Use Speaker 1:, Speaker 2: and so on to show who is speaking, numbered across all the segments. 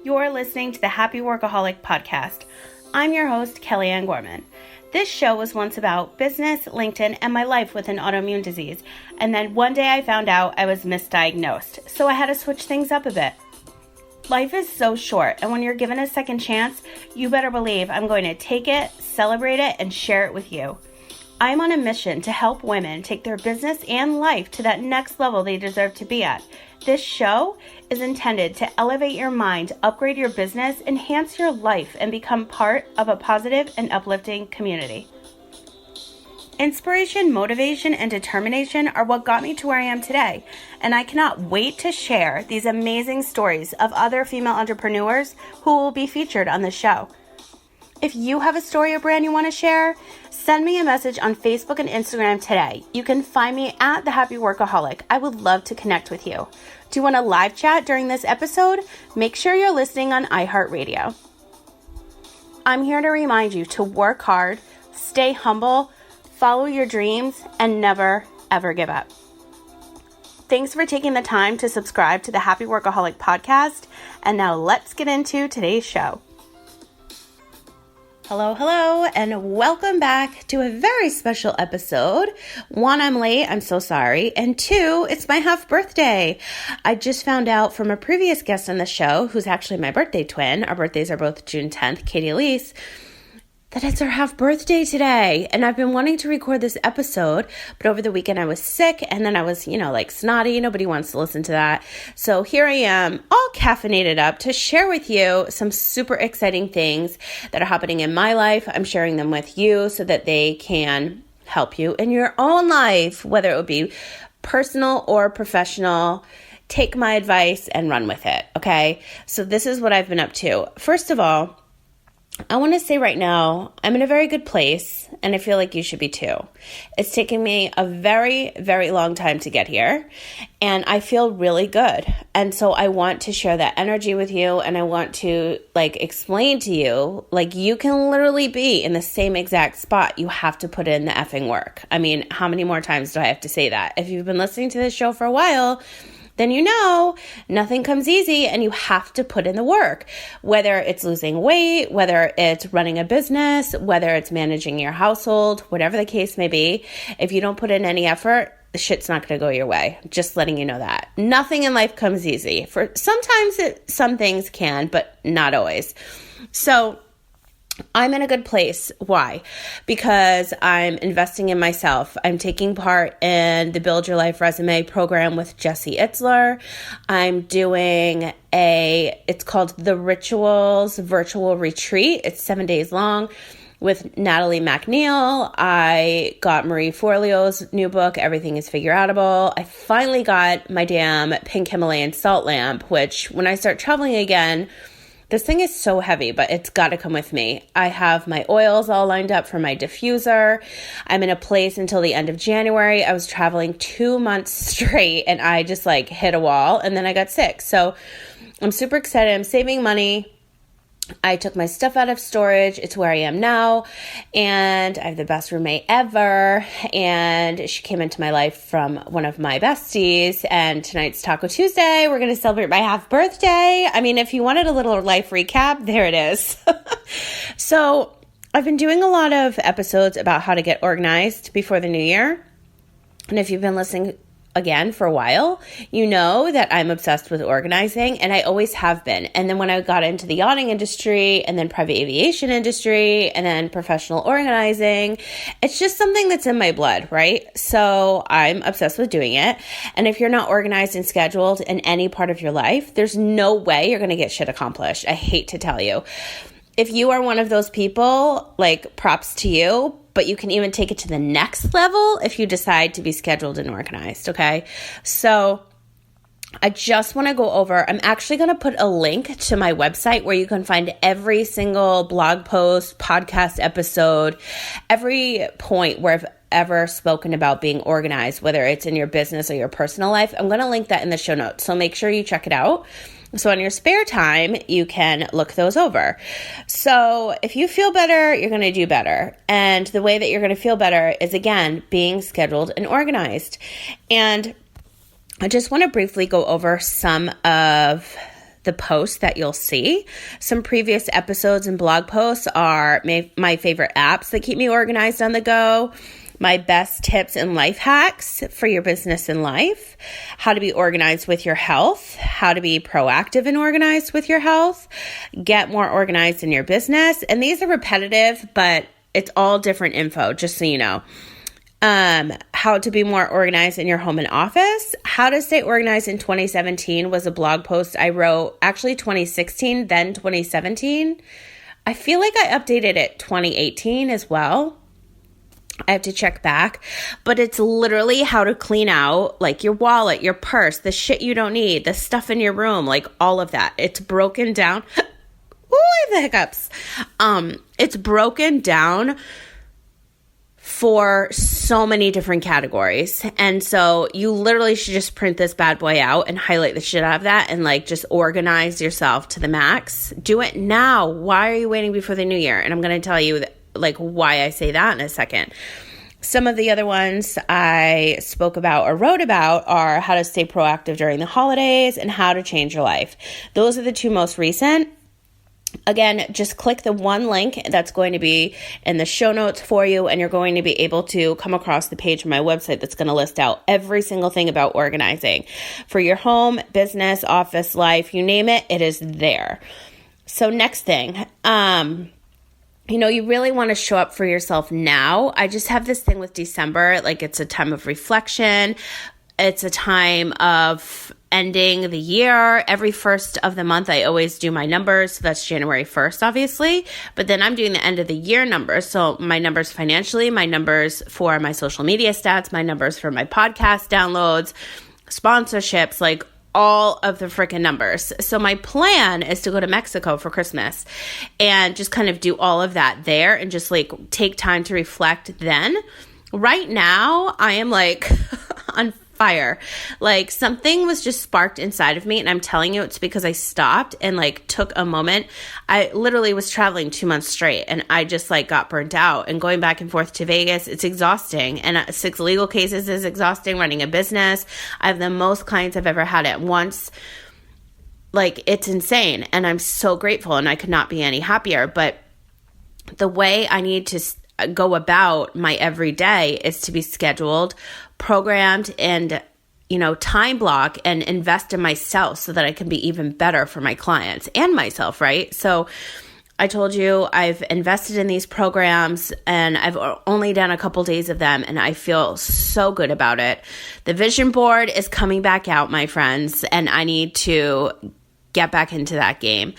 Speaker 1: You're listening to the Happy Workaholic Podcast. I'm your host, Kellyanne Gorman. This show was once about business, LinkedIn, and my life with an autoimmune disease. And then one day I found out I was misdiagnosed, so I had to switch things up a bit. Life is so short, and when you're given a second chance, you better believe I'm going to take it, celebrate it, and share it with you. I'm on a mission to help women take their business and life to that next level they deserve to be at. This show is intended to elevate your mind, upgrade your business, enhance your life, and become part of a positive and uplifting community. Inspiration, motivation, and determination are what got me to where I am today, and I cannot wait to share these amazing stories of other female entrepreneurs who will be featured on the show. If you have a story or brand you want to share, send me a message on Facebook and Instagram today. You can find me at The Happy Workaholic. I would love to connect with you. Do you want a live chat during this episode? Make sure you're listening on iHeartRADIO. I'm here to remind you to work hard, stay humble, follow your dreams, and never, ever give up. Thanks for taking the time to subscribe to the Happy Workaholic Podcast. And now let's get into today's show. Hello, and welcome back to a very special episode. One, I'm late, I'm so sorry. And two, it's my half birthday. I just found out from a previous guest on the show, who's actually my birthday twin, our birthdays are both June 10th, Katie Elise, that it's our half birthday today. And I've been wanting to record this episode, but over the weekend I was sick and then I was, snotty. Nobody wants to listen to that. So here I am, all caffeinated up to share with you some super exciting things that are happening in my life. I'm sharing them with you so that they can help you in your own life, whether it would be personal or professional. Take my advice and run with it, okay? So this is what I've been up to. First of all, I want to say right now, I'm in a very good place, and I feel like you should be too. It's taken me a very, very long time to get here, and I feel really good. And so I want to share that energy with you, and I want to explain to you, you can literally be in the same exact spot. You have to put in the effing work. I mean, how many more times do I have to say that? If you've been listening to this show for a while, then you know nothing comes easy and you have to put in the work, whether it's losing weight, whether it's running a business, whether it's managing your household, whatever the case may be. If you don't put in any effort, the shit's not going to go your way. Just letting you know that. Nothing in life comes easy. Some things can, but not always. So I'm in a good place. Why? Because I'm investing in myself. I'm taking part in the Build Your Life Resume program with Jesse Itzler. I'm doing it's called The Rituals Virtual Retreat. It's 7 days long with Natalie McNeil. I got Marie Forleo's new book, Everything is Figureoutable. I finally got my damn pink Himalayan salt lamp, which when I start traveling again, this thing is so heavy, but it's got to come with me. I have my oils all lined up for my diffuser. I'm in a place until the end of January. I was traveling 2 months straight and I just hit a wall and then I got sick. So I'm super excited. I'm saving money. I took my stuff out of storage. It's where I am now. And I have the best roommate ever. And she came into my life from one of my besties. And tonight's Taco Tuesday. We're going to celebrate my half birthday. I mean, if you wanted a little life recap, there it is. So I've been doing a lot of episodes about how to get organized before the new year. And if you've been listening again for a while, you know that I'm obsessed with organizing, and I always have been. And then when I got into the yachting industry and then private aviation industry and then professional organizing, it's just something that's in my blood, right? So I'm obsessed with doing it. And if you're not organized and scheduled in any part of your life, there's no way you're going to get shit accomplished. I hate to tell you. If you are one of those people, props to you, but you can even take it to the next level if you decide to be scheduled and organized, okay? So I just want to go over, I'm actually going to put a link to my website where you can find every single blog post, podcast episode, every point where I've ever spoken about being organized, whether it's in your business or your personal life. I'm going to link that in the show notes, so make sure you check it out. So on your spare time, you can look those over. So if you feel better, you're going to do better. And the way that you're going to feel better is, again, being scheduled and organized. And I just want to briefly go over some of the posts that you'll see. Some previous episodes and blog posts are my favorite apps that keep me organized on the go, my best tips and life hacks for your business and life, how to be organized with your health, how to be proactive and organized with your health, get more organized in your business. And these are repetitive, but it's all different info, just so you know. How to be more organized in your home and office. How to stay organized in 2017 was a blog post I wrote, actually 2016, then 2017. I feel like I updated it 2018 as well. I have to check back, but it's literally how to clean out like your wallet, your purse, the shit you don't need, the stuff in your room, like all of that. It's broken down. Ooh, I have the hiccups. It's broken down for so many different categories. And so you literally should just print this bad boy out and highlight the shit out of that and like just organize yourself to the max. Do it now. Why are you waiting before the new year? And I'm going to tell you like why I say that in a second. Some of the other ones I spoke about or wrote about are how to stay proactive during the holidays and how to change your life. Those are the two most recent. Again, just click the one link that's going to be in the show notes for you, and you're going to be able to come across the page of my website that's going to list out every single thing about organizing for your home, business, office, life, you name it, it is there. So next thing, you really want to show up for yourself now. I just have this thing with December, like it's a time of reflection. It's a time of ending the year. Every first of the month, I always do my numbers. So that's January 1st, obviously. But then I'm doing the end of the year numbers. So my numbers financially, my numbers for my social media stats, my numbers for my podcast downloads, sponsorships, like all of the freaking numbers. So my plan is to go to Mexico for Christmas and just kind of do all of that there and just like take time to reflect then. Right now, I am like on fire. Like something was just sparked inside of me, and I'm telling you it's because I stopped and like took a moment. I literally was traveling 2 months straight and I just like got burnt out, and going back and forth to Vegas, it's exhausting, and 6 legal cases is exhausting. Running a business, I have the most clients I've ever had at once. Like it's insane, and I'm so grateful, and I could not be any happier. But the way I need to go about my everyday is to be scheduled, programmed, and, time block and invest in myself so that I can be even better for my clients and myself, right? So I told you I've invested in these programs and I've only done a couple days of them, and I feel so good about it. The vision board is coming back out, my friends, and I need to get back into that game.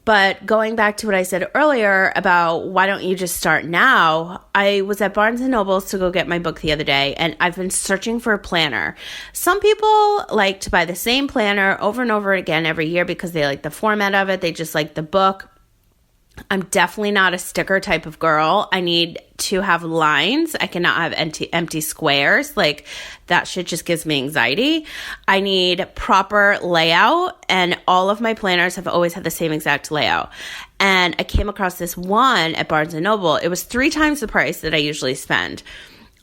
Speaker 1: But going back to what I said earlier about why don't you just start now, I was at Barnes & Noble's to go get my book the other day, and I've been searching for a planner. Some people like to buy the same planner over and over again every year because they like the format of it. They just like the book. I'm definitely not a sticker type of girl. I need to have lines. I cannot have empty squares. Like that shit just gives me anxiety. I need proper layout, and all of my planners have always had the same exact layout. And I came across this one at Barnes & Noble. It was 3 times the price that I usually spend.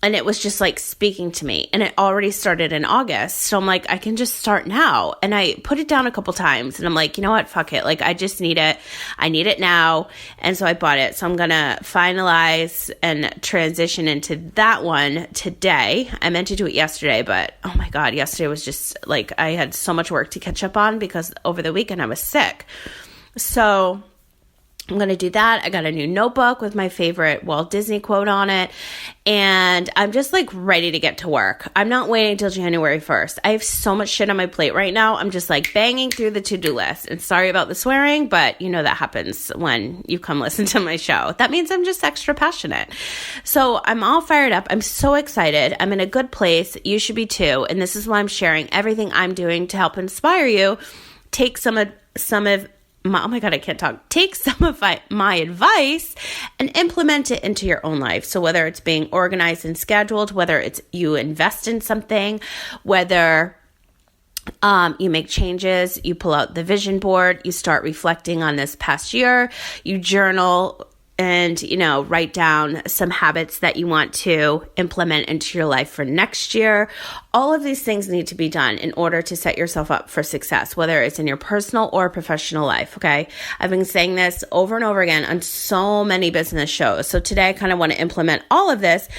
Speaker 1: And it was just like speaking to me, and it already started in August. So I'm like, I can just start now. And I put it down a couple times, and I'm like, you know what? Fuck it. Like, I just need it. I need it now. And so I bought it. So I'm going to finalize and transition into that one today. I meant to do it yesterday, but oh my God, yesterday was just like, I had so much work to catch up on because over the weekend I was sick. So I'm going to do that. I got a new notebook with my favorite Walt Disney quote on it. And I'm just like ready to get to work. I'm not waiting until January 1st. I have so much shit on my plate right now. I'm just like banging through the to-do list. And sorry about the swearing, but you know that happens when you come listen to my show. That means I'm just extra passionate. So I'm all fired up. I'm so excited. I'm in a good place. You should be too. And this is why I'm sharing everything I'm doing to help inspire you. Take some of oh my God, I can't talk. Take some of my advice and implement it into your own life. So whether it's being organized and scheduled, whether it's you invest in something, whether you make changes, you pull out the vision board, you start reflecting on this past year, you journal and, write down some habits that you want to implement into your life for next year. All of these things need to be done in order to set yourself up for success, whether it's in your personal or professional life, okay? I've been saying this over and over again on so many business shows. So today I kind of want to implement all of this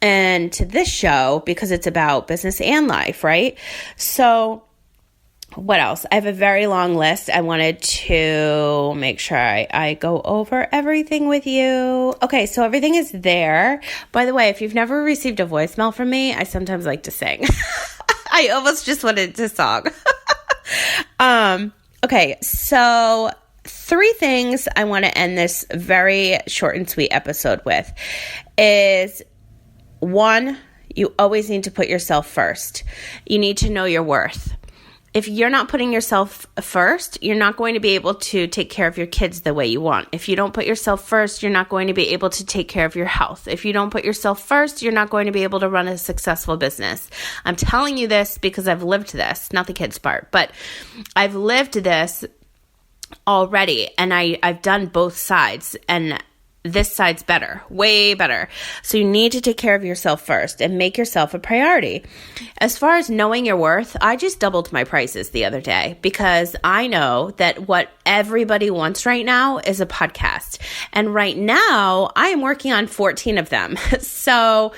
Speaker 1: into this show because it's about business and life, right? So what else? I have a very long list. I wanted to make sure I go over everything with you. Okay, so everything is there. By the way, if you've never received a voicemail from me, I sometimes like to sing. I almost just wanted to song. Okay, so 3 things I want to end this very short and sweet episode with is 1, you always need to put yourself first. You need to know your worth. If you're not putting yourself first, you're not going to be able to take care of your kids the way you want. If you don't put yourself first, you're not going to be able to take care of your health. If you don't put yourself first, you're not going to be able to run a successful business. I'm telling you this because I've lived this, not the kids part, but I've lived this already, and I've done both sides, and this side's better, way better. So you need to take care of yourself first and make yourself a priority. As far as knowing your worth, I just doubled my prices the other day because I know that what everybody wants right now is a podcast. And right now I am working on 14 of them. So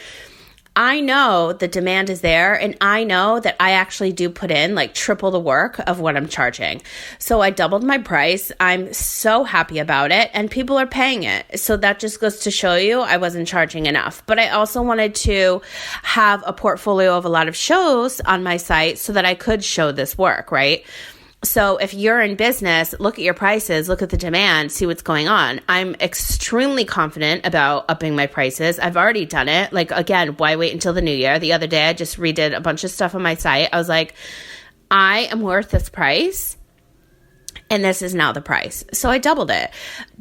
Speaker 1: I know the demand is there, and I know that I actually do put in like triple the work of what I'm charging. So I doubled my price. I'm so happy about it, and people are paying it. So that just goes to show you I wasn't charging enough. But I also wanted to have a portfolio of a lot of shows on my site so that I could show this work, right? So if you're in business, look at your prices, look at the demand, see what's going on. I'm extremely confident about upping my prices. I've already done it. Like, again, why wait until the new year? The other day, I just redid a bunch of stuff on my site. I was like, I am worth this price, and this is now the price. So I doubled it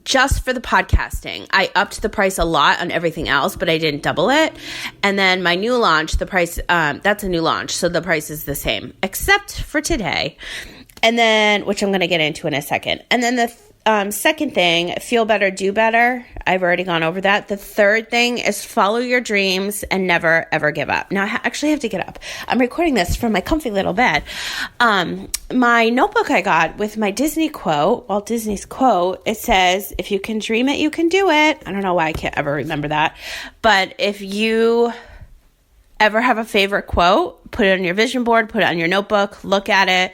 Speaker 1: just for the podcasting. I upped the price a lot on everything else, but I didn't double it. And then my new launch, the price, that's a new launch. So the price is the same, except for today. And then, which I'm going to get into in a second. And then the second thing, feel better, do better. I've already gone over that. The third thing is follow your dreams and never, ever give up. Now, I actually have to get up. I'm recording this from my comfy little bed. My notebook I got with my Disney quote, Walt Disney's quote, it says, if you can dream it, you can do it. I don't know why I can't ever remember that. But if you ever have a favorite quote, put it on your vision board, put it on your notebook, look at it.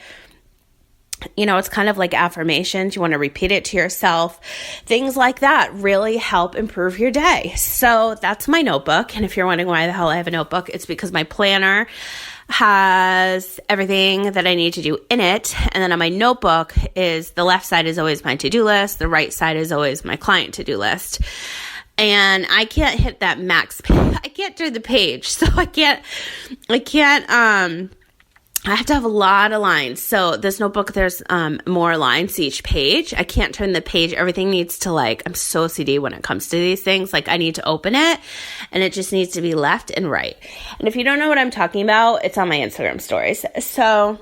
Speaker 1: It's kind of like affirmations. You want to repeat it to yourself. Things like that really help improve your day. So that's my notebook. And if you're wondering why the hell I have a notebook, it's because my planner has everything that I need to do in it. And then on my notebook is the left side is always my to-do list. The right side is always my client to-do list. And I can't hit that max. I can't turn the page. So I have to have a lot of lines. So this notebook, there's more lines each page. I can't turn the page. Everything needs to I'm so OCD when it comes to these things. I need to open it, and it just needs to be left and right. And if you don't know what I'm talking about, it's on my Instagram stories. So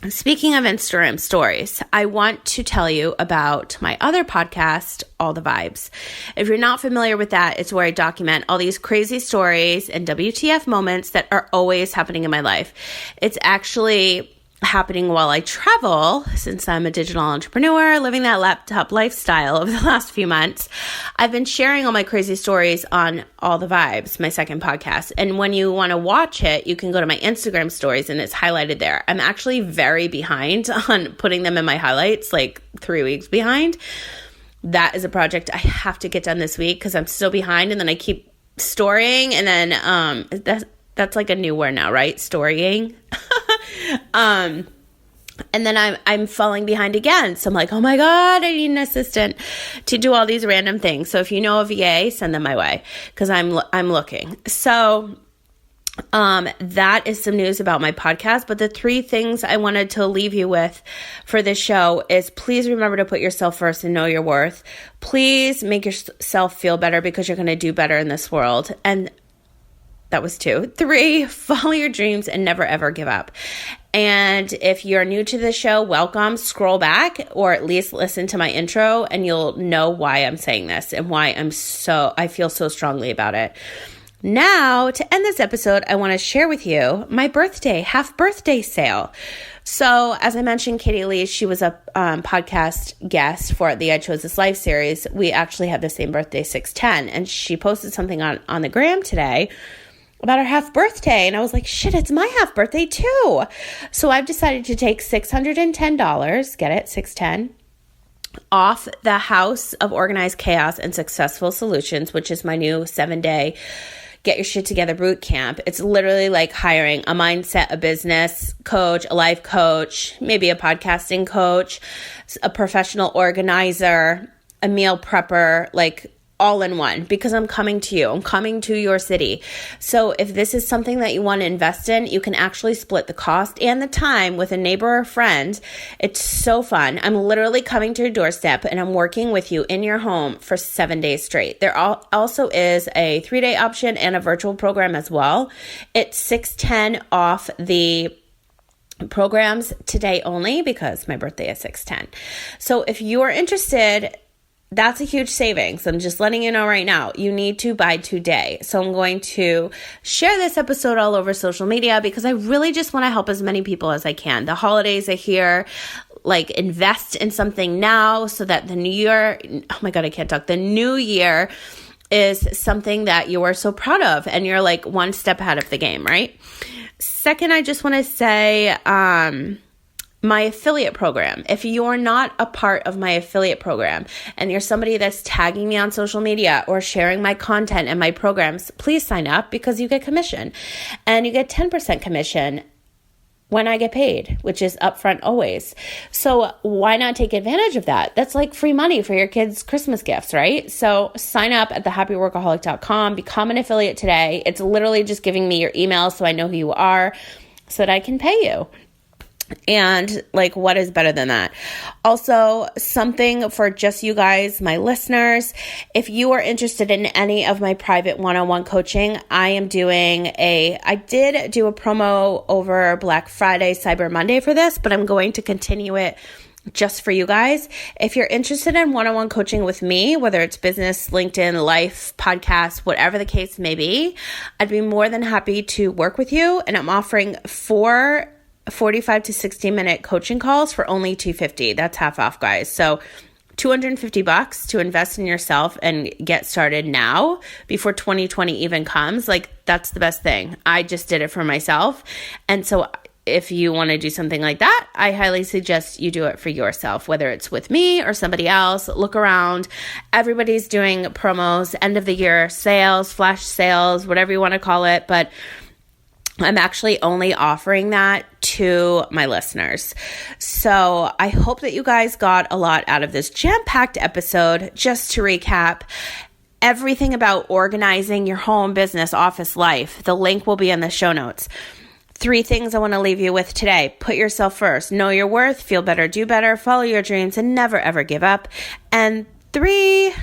Speaker 1: speaking of Instagram stories, I want to tell you about my other podcast, All the Vibes. If you're not familiar with that, it's where I document all these crazy stories and WTF moments that are always happening in my life. It's actually happening while I travel, since I'm a digital entrepreneur living that laptop lifestyle over the last few months. I've been sharing all my crazy stories on All the Vibes, my second podcast. And when you want to watch it, you can go to my Instagram stories and it's highlighted there. I'm actually very behind on putting them in my highlights, 3 weeks behind. That is a project I have to get done this week because I'm so behind, and then I keep storying, and then that's like a new word now, right? Storying. And then I'm falling behind again. So I'm like, oh my God, I need an assistant to do all these random things. So if you know a VA, send them my way because I'm looking. So that is some news about my podcast. But the 3 things I wanted to leave you with for this show is please remember to put yourself first and know your worth. Please make yourself feel better because you're going to do better in this world. And that was 2. 3, follow your dreams and never, ever give up. And if you're new to the show, welcome. Scroll back or at least listen to my intro and you'll know why I'm saying this and why I feel so strongly about it. Now, to end this episode, I want to share with you my half birthday sale. So, as I mentioned, Katie Lee, she was a podcast guest for the I Chose This Life series. We actually have the same birthday, 6/10, and she posted something on the gram today about her half birthday, and I was like, shit, it's my half birthday too. So I've decided to take $610, get it, 610, off the House of Organized Chaos and Successful Solutions, which is my new 7-day Get Your Shit Together boot camp. It's literally like hiring a mindset, a business coach, a life coach, maybe a podcasting coach, a professional organizer, a meal prepper, like all in one, because I'm coming to you. I'm coming to your city. So if this is something that you want to invest in, you can actually split the cost and the time with a neighbor or friend. It's so fun. I'm literally coming to your doorstep and I'm working with you in your home for 7 days straight. There also is a 3-day option and a virtual program as well. It's $610 off the programs today only because my birthday is 6/10. So if you are interested, that's a huge savings. I'm just letting you know right now. You need to buy today. So I'm going to share this episode all over social media because I really just want to help as many people as I can. The holidays are here. Like, invest in something now so that the new year, oh my God, I can't talk. The new year is something that you are so proud of and you're like one step ahead of the game, right? Second, I just want to say, my affiliate program. If you're not a part of my affiliate program and you're somebody that's tagging me on social media or sharing my content and my programs, please sign up because you get commission and you get 10% commission when I get paid, which is upfront always. So why not take advantage of that? That's like free money for your kids' Christmas gifts, right? So sign up at thehappyworkaholic.com, become an affiliate today. It's literally just giving me your email so I know who you are so that I can pay you. And like, what is better than that? Also, something for just you guys, my listeners, if you are interested in any of my private one-on-one coaching, I did do a promo over Black Friday, Cyber Monday for this, but I'm going to continue it just for you guys. If you're interested in one-on-one coaching with me, whether it's business, LinkedIn, life, podcast, whatever the case may be, I'd be more than happy to work with you. And I'm offering 4 45 to 60 minute coaching calls for only $250. That's half off, guys. So $250 to invest in yourself and get started now before 2020 even comes. Like, that's the best thing. I just did it for myself. And so if you want to do something like that, I highly suggest you do it for yourself, whether it's with me or somebody else. Look around. Everybody's doing promos, end of the year sales, flash sales, whatever you want to call it. But I'm actually only offering that to my listeners. So I hope that you guys got a lot out of this jam-packed episode. Just to recap, everything about organizing your home, business, office, life, the link will be in the show notes. 3 things I want to leave you with today. Put yourself first. Know your worth. Feel better. Do better. Follow your dreams and never, ever give up. And 3...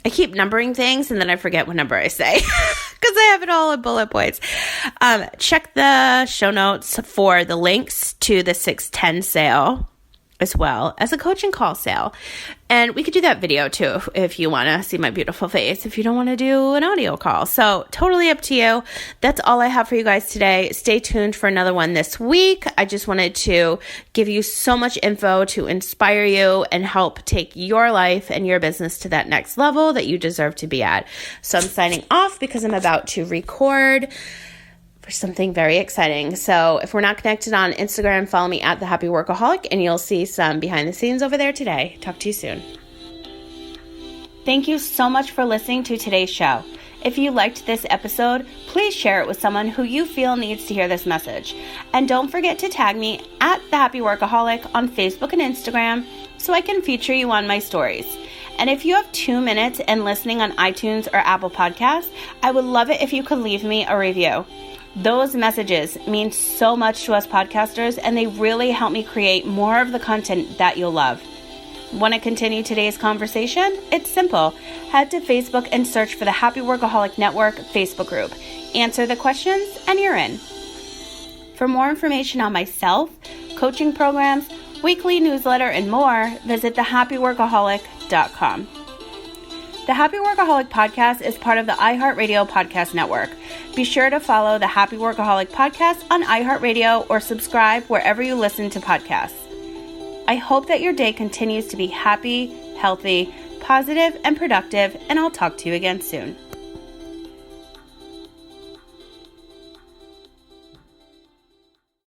Speaker 1: I keep numbering things and then I forget what number I say because I have it all in bullet points. Check the show notes for the links to the 610 sale as well as a coaching call sale. And we could do that video too if you want to see my beautiful face, if you don't want to do an audio call. So totally up to you. That's all I have for you guys today. Stay tuned for another one this week. I just wanted to give you so much info to inspire you and help take your life and your business to that next level that you deserve to be at. So I'm signing off because I'm about to record for something very exciting. So if we're not connected on Instagram, follow me at The Happy Workaholic and you'll see some behind the scenes over there today. Talk to you soon. Thank you so much for listening to today's show. If you liked this episode, please share it with someone who you feel needs to hear this message. And don't forget to tag me at The Happy Workaholic on Facebook and Instagram so I can feature you on my stories. And if you have 2 minutes and listening on iTunes or Apple Podcasts, I would love it if you could leave me a review. Those messages mean so much to us podcasters, and they really help me create more of the content that you'll love. Want to continue today's conversation? It's simple. Head to Facebook and search for the Happy Workaholic Network Facebook group. Answer the questions, and you're in. For more information on myself, coaching programs, weekly newsletter, and more, visit thehappyworkaholic.com. The Happy Workaholic Podcast is part of the iHeartRADIO podcast network. Be sure to follow the Happy Workaholic Podcast on iHeartRADIO or subscribe wherever you listen to podcasts. I hope that your day continues to be happy, healthy, positive, and productive, and I'll talk to you again soon.